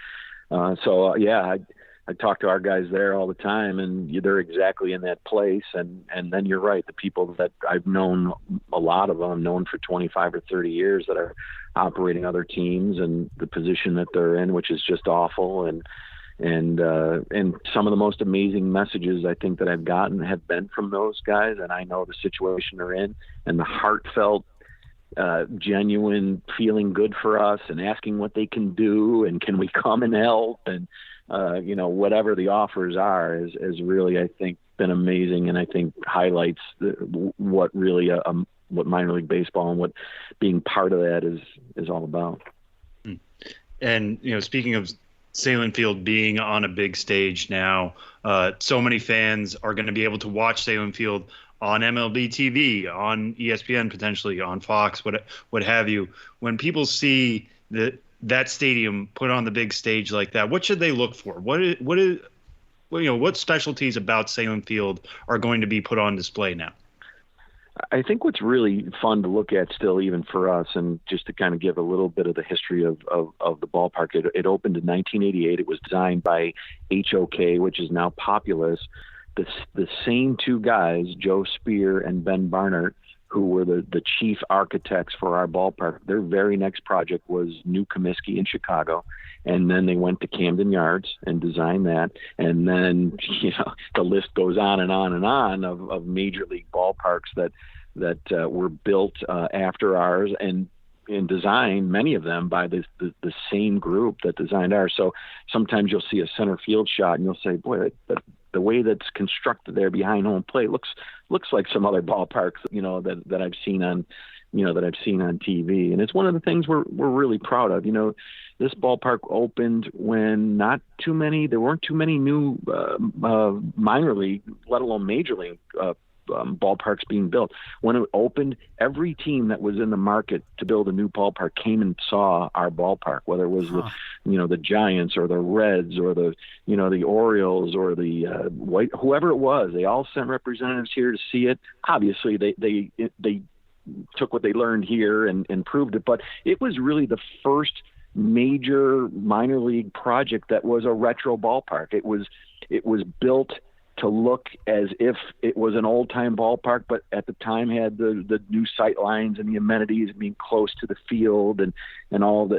I talk to our guys there all the time, and they're exactly in that place. And then you're right. The people that I've known, a lot of them, known for 25 or 30 years, that are operating other teams, and the position that they're in, which is just awful. And some of the most amazing messages I think that I've gotten have been from those guys, and I know the situation they're in, and the heartfelt, genuine feeling good for us and asking what they can do and can we come and help, and whatever the offers are is really, I think, been amazing, and I think highlights what really what minor league baseball and what being part of that is all about. And speaking of Sahlen Field being on a big stage now, so many fans are going to be able to watch Sahlen Field on MLB TV, on ESPN, potentially on Fox, what have you. When people see that stadium put on the big stage like that, what should they look for? What specialties about Sahlen Field are going to be put on display now? I think what's really fun to look at still, even for us, and just to kind of give a little bit of the history of the ballpark, it opened in 1988. It was designed by HOK, which is now Populous. The same two guys, Joe Spear and Ben Barnard, who were the chief architects for our ballpark, their very next project was New Comiskey in Chicago. And then they went to Camden Yards and designed that. And then, the list goes on and on and on of major league ballparks that were built after ours and designed, many of them by the same group that designed ours. So sometimes you'll see a center field shot and you'll say, boy, the way that's constructed there behind home plate looks like some other ballparks, that I've seen on that I've seen on TV. And it's one of the things we're really proud of. This ballpark opened when there weren't too many new minor league, let alone major league ballparks being built. When it opened, every team that was in the market to build a new ballpark came and saw our ballpark, whether it was the Giants or the Reds or the Orioles or the whoever it was. They all sent representatives here to see it. Obviously, they took what they learned here and proved it, but it was really the first major minor league project that was a retro ballpark. It was built to look as if it was an old time ballpark, but at the time had the new sight lines and the amenities, being close to the field, and all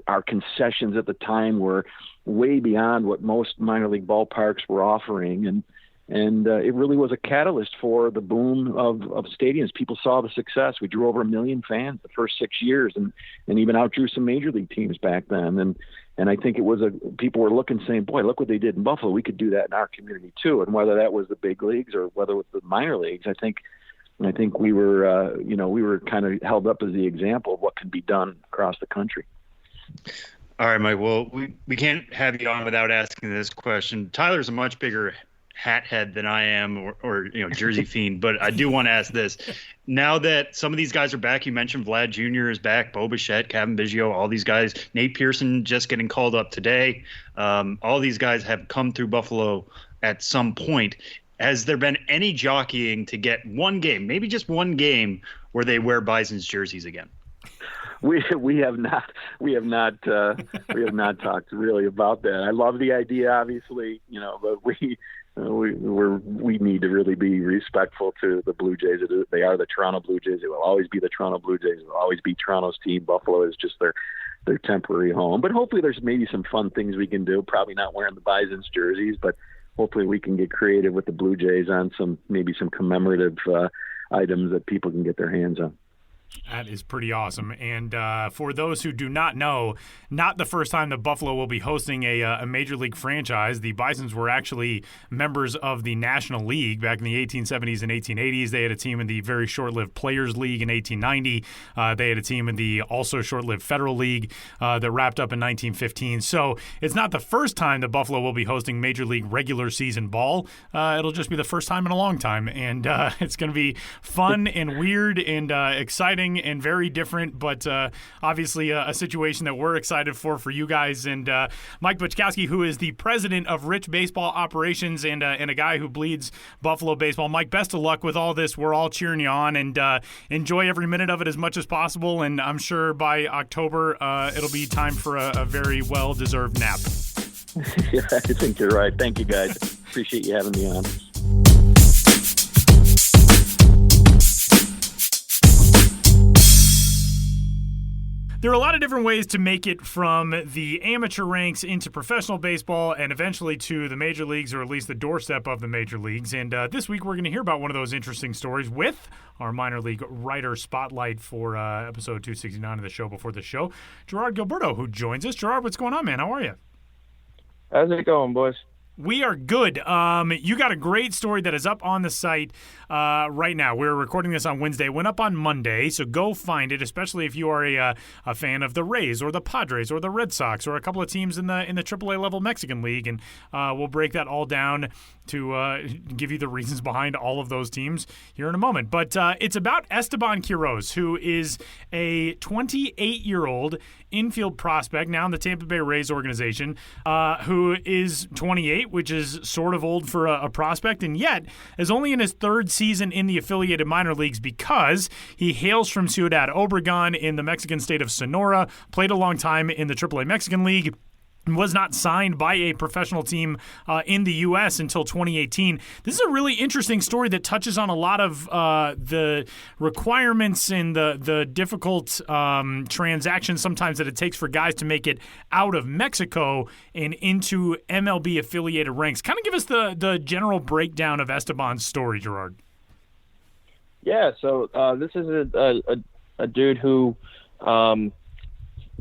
our concessions at the time were way beyond what most minor league ballparks were offering. And it really was a catalyst for the boom of stadiums. People saw the success. We drew over 1 million fans the first 6 years, and even outdrew some major league teams back then. And I think it was people were looking, saying, "Boy, look what they did in Buffalo. We could do that in our community too." And whether that was the big leagues or whether it was the minor leagues, I think we were we were kind of held up as the example of what can be done across the country. All right, Mike. Well, we can't have you on without asking this question. Tyler's a much bigger hat head than I am, or Jersey fiend, but I do want to ask this. Now that some of these guys are back, you mentioned Vlad Jr. is back, Bo Bichette, Kevin Biggio, all these guys, Nate Pearson just getting called up today. All these guys have come through Buffalo at some point. Has there been any jockeying to get one game, maybe just one game, where they wear Bisons jerseys again? We have not talked really about that. I love the idea, obviously, but we need to really be respectful to the Blue Jays. They are the Toronto Blue Jays. It will always be the Toronto Blue Jays. It will always be Toronto's team. Buffalo is just their temporary home. But hopefully there's maybe some fun things we can do. Probably not wearing the Bisons jerseys, but hopefully we can get creative with the Blue Jays on some commemorative items that people can get their hands on. That is pretty awesome. And for those who do not know, not the first time that Buffalo will be hosting a Major League franchise. The Bisons were actually members of the National League back in the 1870s and 1880s. They had a team in the very short-lived Players League in 1890. They had a team in the also short-lived Federal League that wrapped up in 1915. So it's not the first time that Buffalo will be hosting Major League regular season ball. It'll just be the first time in a long time. And it's going to be fun and weird and exciting and very different, but obviously a situation that we're excited for you guys. And Mike Buczkowski, who is the president of Rich Baseball Operations and a guy who bleeds Buffalo baseball. Mike, best of luck with all this. We're all cheering you on, and enjoy every minute of it as much as possible. And I'm sure by October it'll be time for a very well-deserved nap. Yeah, I think you're right. Thank you, guys. Appreciate you having me on. There are a lot of different ways to make it from the amateur ranks into professional baseball and eventually to the major leagues, or at least the doorstep of the major leagues. And this week we're going to hear about one of those interesting stories with our minor league writer spotlight for episode 269 of the show before the show, Gerard Gilberto, who joins us. Gerard, what's going on, man? How are you? How's it going, boys? We are good. You got a great story that is up on the site right now. We're recording this on Wednesday. It went up on Monday, so go find it, especially if you are a fan of the Rays or the Padres or the Red Sox or a couple of teams in the AAA level Mexican League. And we'll break that all down to give you the reasons behind all of those teams here in a moment. But it's about Esteban Quiroz, who is a 28-year-old infield prospect now in the Tampa Bay Rays organization, who is 28, which is sort of old for a prospect, and yet is only in his third season in the affiliated minor leagues because he hails from Ciudad Obregón in the Mexican state of Sonora, played a long time in the AAA Mexican League, was not signed by a professional team in the U.S. until 2018. This is a really interesting story that touches on a lot of the requirements and the difficult transactions sometimes that it takes for guys to make it out of Mexico and into MLB-affiliated ranks. Kind of give us the general breakdown of Esteban's story, Gerard. Yeah, so this is a dude who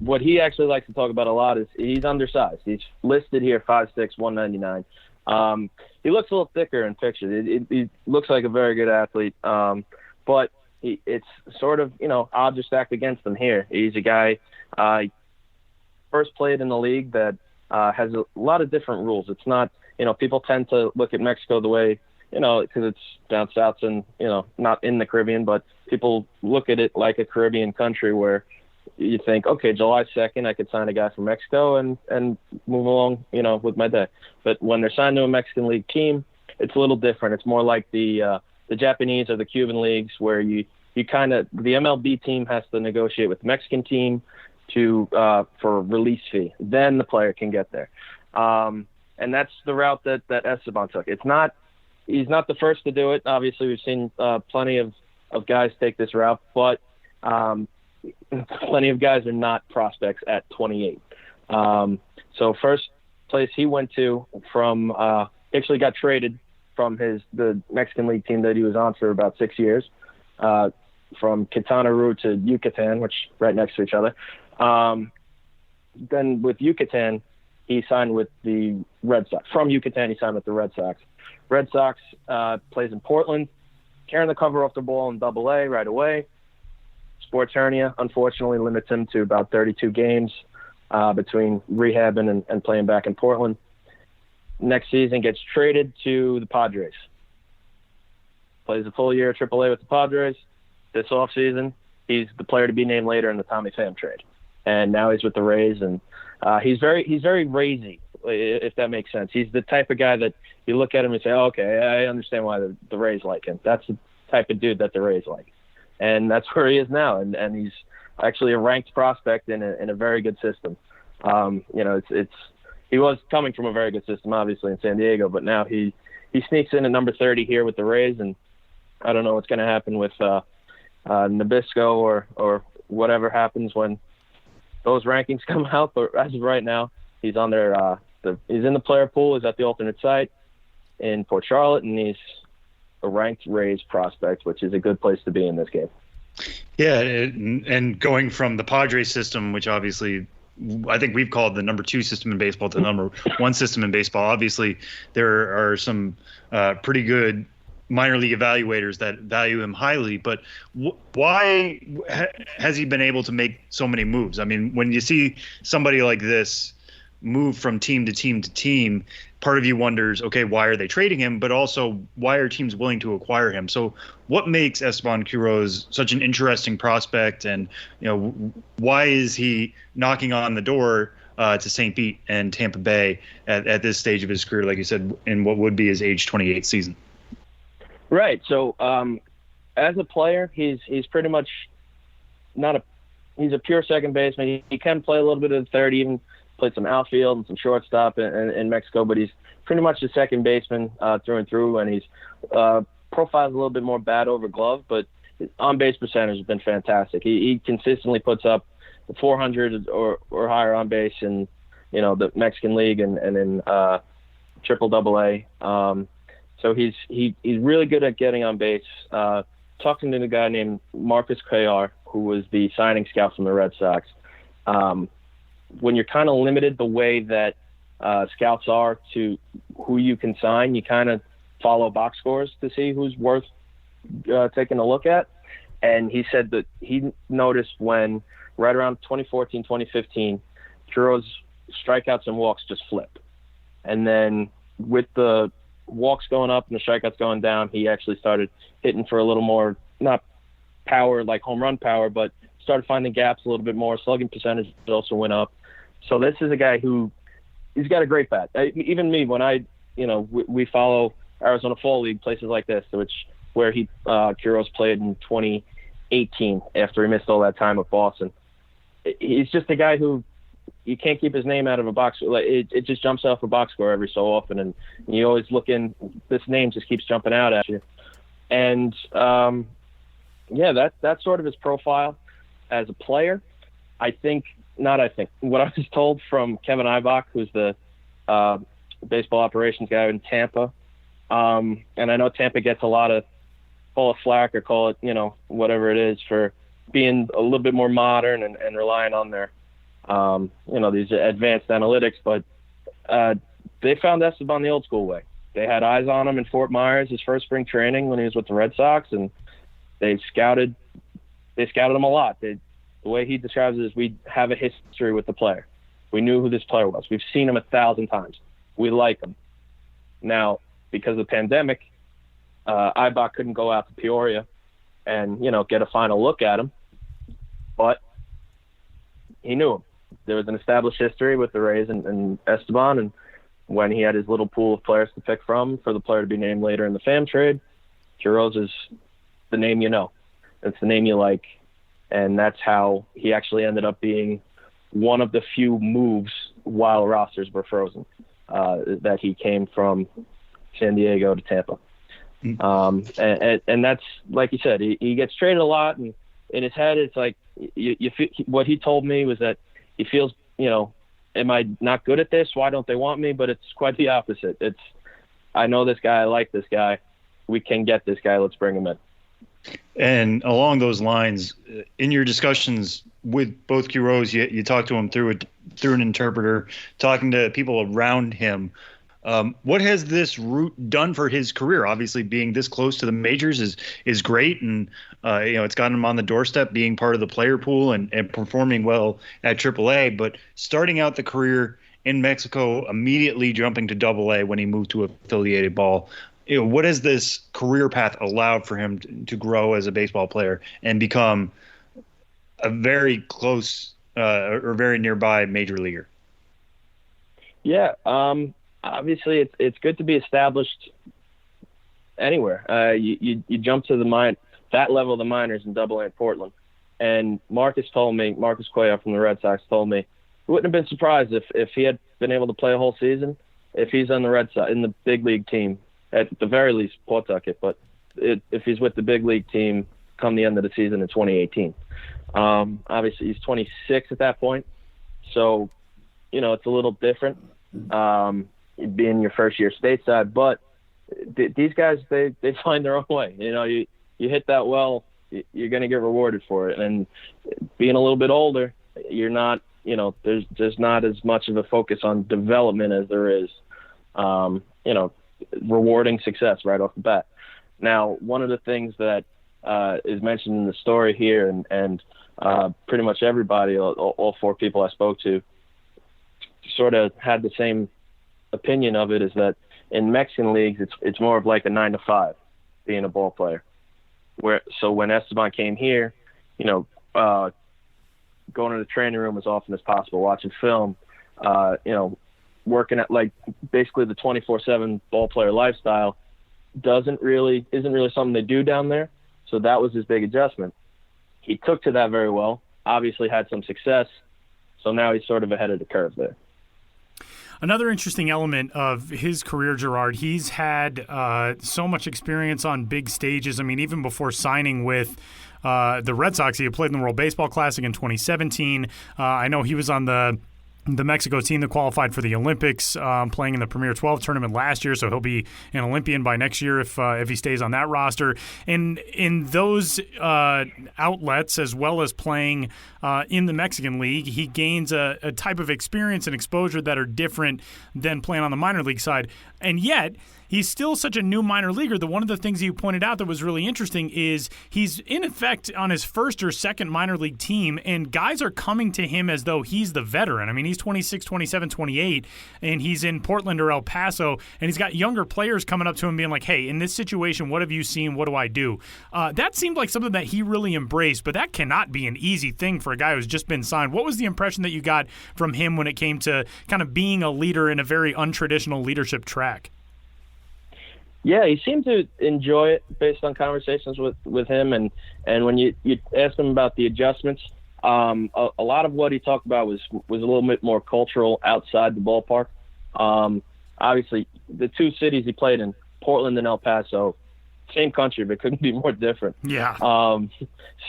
what he actually likes to talk about a lot is he's undersized. He's listed here 5'6", 199. He looks a little thicker in pictures. He looks like a very good athlete. But it's sort of, odds are stacked against him here. He's a guy first played in the league that has a lot of different rules. It's not, people tend to look at Mexico the way, because it's down south and, not in the Caribbean, but people look at it like a Caribbean country where you think, okay, July 2nd, I could sign a guy from Mexico and move along, with my day. But when they're signed to a Mexican league team, it's a little different. It's more like the Japanese or the Cuban leagues where you kind of, the MLB team has to negotiate with the Mexican team for release fee. Then the player can get there. And that's the route that Esteban took. He's not the first to do it. Obviously, we've seen plenty of guys take this route, but plenty of guys are not prospects at 28. So first place he went to from actually got traded from the Mexican League team that he was on for about 6 years, from Quintana Roo to Yucatan, which right next to each other. Then with Yucatan, he signed with the Red Sox. From Yucatan, he signed with the Red Sox. Red Sox plays in Portland, carrying the cover off the ball in Double-A right away. Sports hernia, unfortunately, limits him to about 32 games between rehabbing and playing back in Portland. Next season, gets traded to the Padres. Plays a full year of AAA with the Padres. This offseason, he's the player to be named later in the Tommy Pham trade. And now he's with the Rays, and he's very Raysy, if that makes sense. He's the type of guy that you look at him and say, oh, okay, I understand why the Rays like him. That's the type of dude that the Rays like. And that's where he is now. And he's actually a ranked prospect in a very good system. He was coming from a very good system, obviously, in San Diego, but now he sneaks in at number 30 here with the Rays, and I don't know what's going to happen with Nabisco or whatever happens when those rankings come out. But as of right now, he's on their he's in the player pool. He's at the alternate site in Port Charlotte, and he's a ranked Rays prospect, which is a good place to be in this game. Yeah, and going from the Padres system, which obviously I think we've called the number 2 system in baseball, to the number 1 system in baseball. Obviously, there are some pretty good minor league evaluators that value him highly, but why has he been able to make so many moves? I mean, when you see somebody like this move from team to team to team, part of you wonders, okay, why are they trading him? But also, why are teams willing to acquire him? So what makes Esteban Quiroz such an interesting prospect? And, why is he knocking on the door to St. Pete and Tampa Bay at this stage of his career, like you said, in what would be his age 28 season? Right. So as a player, he's pretty much he's a pure second baseman. He can play a little bit of the third, even played some outfield and some shortstop in Mexico, but he's pretty much a second baseman through and through, and he's profiles a little bit more bat over glove, but his on-base percentage has been fantastic. He consistently puts up 400 or higher on base in the Mexican League and in triple AA. So he's really good at getting on base. Talking to a guy named Marcus Cuellar, who was the signing scout from the Red Sox. When you're kind of limited the way that scouts are to who you can sign, you kind of follow box scores to see who's worth taking a look at. And he said that he noticed when right around 2014, 2015, Quiroz strikeouts and walks just flip. And then with the walks going up and the strikeouts going down, he actually started hitting for a little more, not power like home run power, but started finding gaps a little bit more. Slugging percentage also went up. So this is a guy he's got a great bat. Even me, when we follow Arizona Fall League, places like this, where Quiroz played in 2018 after he missed all that time with Boston. He's just a guy who you can't keep his name out of a box. It just jumps off a box score every so often, and you always look in. This name just keeps jumping out at you. And that's sort of his profile as a player. What I was told from Kevin Eibach, who's the baseball operations guy in Tampa, and I know Tampa gets a lot of call it flack or call it whatever it is for being a little bit more modern and relying on their these advanced analytics, but they found Esteban the old school way. They had eyes on him in Fort Myers his first spring training when he was with the Red Sox, and They scouted him a lot. The way he describes it is we have a history with the player. We knew who this player was. We've seen him 1,000 times. We like him. Now, because of the pandemic, Ibach couldn't go out to Peoria and, get a final look at him. But he knew him. There was an established history with the Rays and Esteban, and when he had his little pool of players to pick from for the player to be named later in the FAM trade, Quiroz is the name you know. It's the name you like, and that's how he actually ended up being one of the few moves while rosters were frozen, that he came from San Diego to Tampa. And that's, like you said, he gets traded a lot, and in his head it's like you feel, what he told me was that he feels, am I not good at this? Why don't they want me? But it's quite the opposite. It's, I know this guy, I like this guy, we can get this guy, let's bring him in. And along those lines, in your discussions with both Quiroz, you talk to him through an interpreter, talking to people around him. What has this route done for his career? Obviously, being this close to the majors is great, and it's gotten him on the doorstep, being part of the player pool and performing well at AAA. But starting out the career in Mexico, immediately jumping to AA when he moved to affiliated ball. What has this career path allowed for him to grow as a baseball player and become a very close or very nearby major leaguer? Yeah, obviously it's good to be established anywhere. You jump to that level of the minors in AA in Portland. And Marcus Cuellar from the Red Sox told me, he wouldn't have been surprised if he had been able to play a whole season, if he's on the Red Sox in the big league team. At the very least, Pawtucket, but if he's with the big league team come the end of the season in 2018. Obviously, he's 26 at that point, so, it's a little different being your first year stateside, but these guys, they find their own way. You hit that well, you're going to get rewarded for it, and being a little bit older, you're not, there's not as much of a focus on development as there is, rewarding success right off the bat. Now, one of the things that is mentioned in the story here, and pretty much everybody, all four people I spoke to, sort of had the same opinion of it, is that in Mexican leagues, it's more of like a 9 to 5 being a ball player. So when Esteban came here, going to the training room as often as possible, watching film, working at like basically the 24/7 ball player lifestyle isn't really something they do down there. So that was his big adjustment. He took to that very well, obviously had some success. So now he's sort of ahead of the curve there. Another interesting element of his career, Gerard, he's had so much experience on big stages. I mean, even before signing with the Red Sox, he had played in the World Baseball Classic in 2017. I know he was on the Mexico team that qualified for the Olympics, playing in the Premier 12 tournament last year, so he'll be an Olympian by next year if he stays on that roster. And in those outlets, as well as playing in the Mexican League, he gains a type of experience and exposure that are different than playing on the minor league side. And yet, he's still such a new minor leaguer that one of the things you pointed out that was really interesting is he's in effect on his first or second minor league team, and guys are coming to him as though he's the veteran. I mean, he's 26, 27, 28, and he's in Portland or El Paso, and he's got younger players coming up to him being like, hey, in this situation, what have you seen? What do I do? That seemed like something that he really embraced, but that cannot be an easy thing for a guy who's just been signed. What was the impression that you got from him when it came to kind of being a leader in a very untraditional leadership track? Yeah, he seemed to enjoy it based on conversations with him. And when you asked him about the adjustments, a lot of what he talked about was a little bit more cultural outside the ballpark. Obviously, the two cities he played in, Portland and El Paso, same country, but couldn't be more different. Yeah.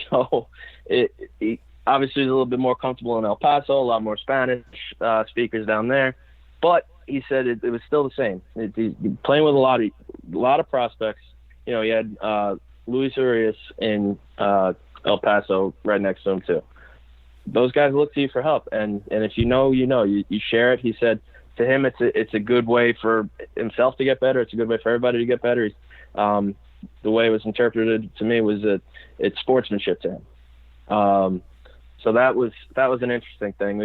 So he obviously is a little bit more comfortable in El Paso, a lot more Spanish speakers down there. But he said it was still the same. He's playing with a lot of prospects. He had Luis Urias in El Paso right next to him too. Those guys look to you for help, and if you know, you share it. He said to him, it's a good way for himself to get better. It's a good way for everybody to get better. the way it was interpreted to me was that it's sportsmanship to him. So that was an interesting thing.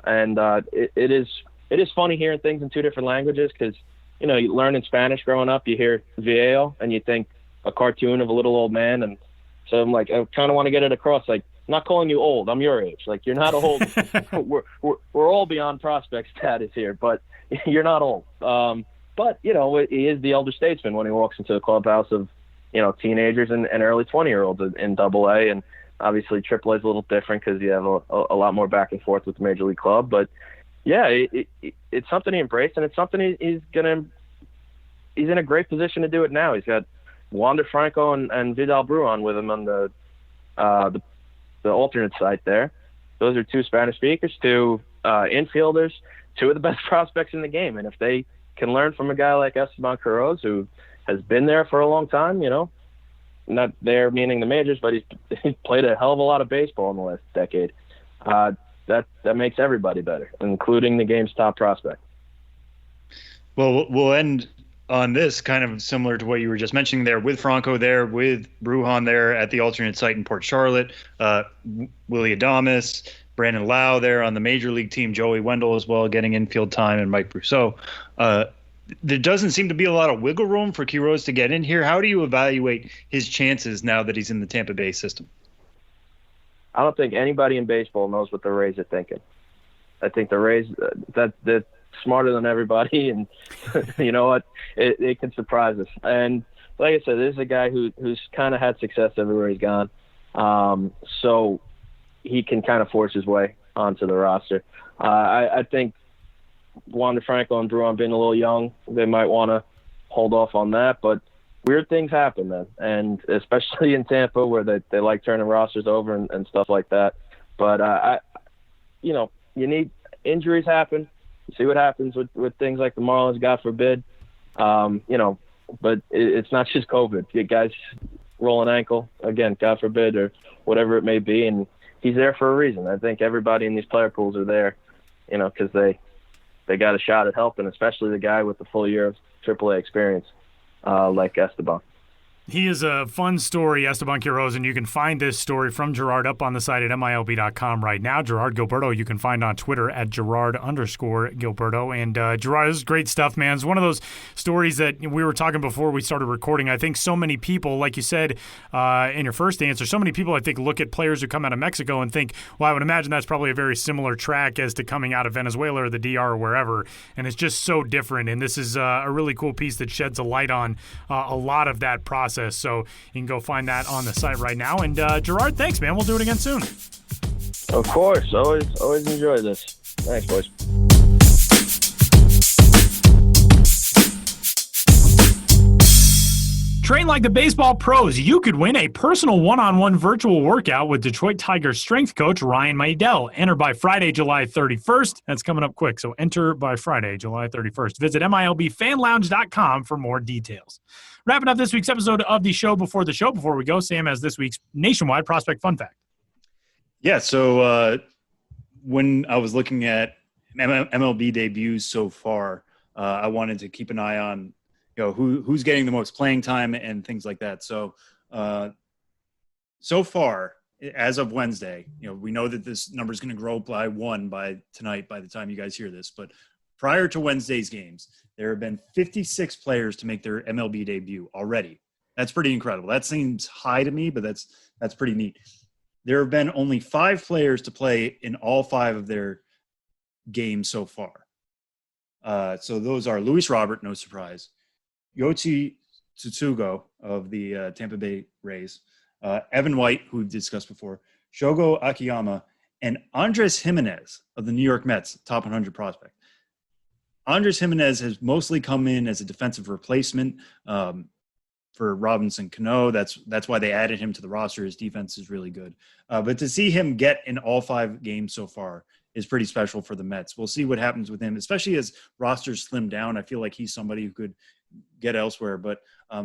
It is funny hearing things in two different languages because, you know, you learn in Spanish growing up, you hear viejo and you think a cartoon of a little old man. And so I'm like, I kind of want to get it across. Like, I'm not calling you old. I'm your age. Like, you're not old. we're all beyond prospect status here, but you're not old. But, you know, he is the elder statesman when he walks into a clubhouse of, you know, teenagers and early 20-year-olds in AA. And obviously AAA is a little different because you have a lot more back and forth with the major league club. But, yeah, it's something he embraced, and it's something he's in a great position to do it now. He's got Wander Franco and Vidal Bruin with him on the alternate site there. Those are two Spanish speakers, two infielders, two of the best prospects in the game. And if they can learn from a guy like Esteban Quiroz, who has been there for a long time, you know, not there meaning the majors, but he's played a hell of a lot of baseball in the last decade. That makes everybody better, including the game's top prospect. Well, we'll end on this kind of similar to what you were just mentioning there, with Franco there, with Brujan there at the alternate site in Port Charlotte, Willie Adames, Brandon Lau there on the major league team, Joey Wendell as well getting infield time, and Mike Brousseau. There doesn't seem to be a lot of wiggle room for Quiroz to get in here. How do you evaluate his chances now that he's in the Tampa Bay system? I don't think anybody in baseball knows what the Rays are thinking. I think the Rays, they're smarter than everybody, and you know what? It can surprise us. And like I said, this is a guy who's kind of had success everywhere he's gone, so he can kind of force his way onto the roster. I think Wander Franco and Bruin being a little young, they might want to hold off on that, but weird things happen then, and especially in Tampa where they like turning rosters over and stuff like that. But you need injuries happen. See what happens with things like the Marlins, God forbid. But it's not just COVID. You guys roll an ankle again, God forbid, or whatever it may be, and he's there for a reason. I think everybody in these player pools are there, you know, because they got a shot at helping, especially the guy with the full year of AAA experience, like Esteban. He is a fun story, Esteban Quiroz, and you can find this story from Gerard up on the site at MILB.com right now. Gerard Gilberto, you can find on Twitter at Gerard_Gilberto. And Gerard, this is great stuff, man. It's one of those stories that we were talking before we started recording. I think so many people, like you said in your first answer, so many people I think look at players who come out of Mexico and think, well, I would imagine that's probably a very similar track as to coming out of Venezuela or the DR or wherever. And it's just so different. And this is a really cool piece that sheds a light on a lot of that process. So you can go find that on the site right now. And Gerard, thanks, man. We'll do it again soon. Of course. Always enjoy this. Thanks, boys. Train like the baseball pros. You could win a personal one-on-one virtual workout with Detroit Tigers strength coach Ryan Maidel. Enter by Friday, July 31st. That's coming up quick, so enter by Friday, July 31st. Visit MILBFanLounge.com for more details. Wrapping up this week's episode of the show before we go, Sam has this week's nationwide prospect fun fact. Yeah, so when I was looking at MLB debuts so far, I wanted to keep an eye on who's getting the most playing time and things like that. So so far, as of Wednesday, we know that this number is going to grow by one by tonight by the time you guys hear this, but prior to Wednesday's games, there have been 56 players to make their MLB debut already. That's pretty incredible. That seems high to me, but that's pretty neat. There have been only 5 players to play in all 5 of their games so far. So those are Luis Robert, no surprise, Yoichi Tsutsugo of the Tampa Bay Rays, Evan White, who we've discussed before, Shogo Akiyama, and Andres Jimenez of the New York Mets, top 100 prospect. Andres Jimenez has mostly come in as a defensive replacement for Robinson Cano. That's why they added him to the roster. His defense is really good. But to see him get in all 5 games so far is pretty special for the Mets. We'll see what happens with him, especially as rosters slim down. I feel like he's somebody who could get elsewhere. But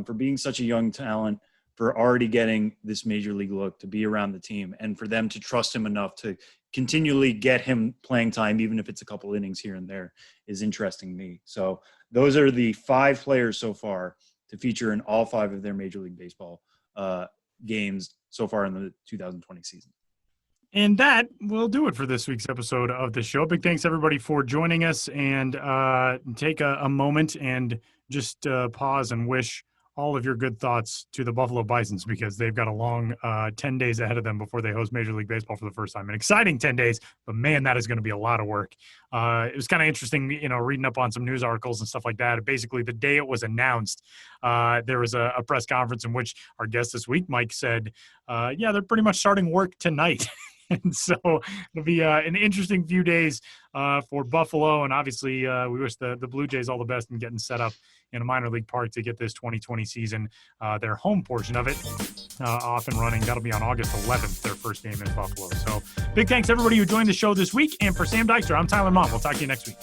for being such a young talent, for already getting this major league look, to be around the team, and for them to trust him enough to continually get him playing time, even if it's a couple innings here and there, is interesting to me. So those are the 5 players so far to feature in all 5 of their Major League Baseball games so far in the 2020 season. And that will do it for this week's episode of the show. Big thanks, everybody, for joining us, and take a moment and just pause and wish all of your good thoughts to the Buffalo Bisons, because they've got a long 10 days ahead of them before they host Major League Baseball for the first time. An exciting 10 days, but man, that is going to be a lot of work. It was kind of interesting, reading up on some news articles and stuff like that. Basically, the day it was announced, there was a press conference in which our guest this week, Mike, said, yeah, they're pretty much starting work tonight. And so it'll be an interesting few days for Buffalo. And obviously, we wish the Blue Jays all the best in getting set up in a minor league park to get this 2020 season, their home portion of it, off and running. That'll be on August 11th, their first game in Buffalo. So big thanks, everybody who joined the show this week. And for Sam Dykstra, I'm Tyler Mott. We'll talk to you next week.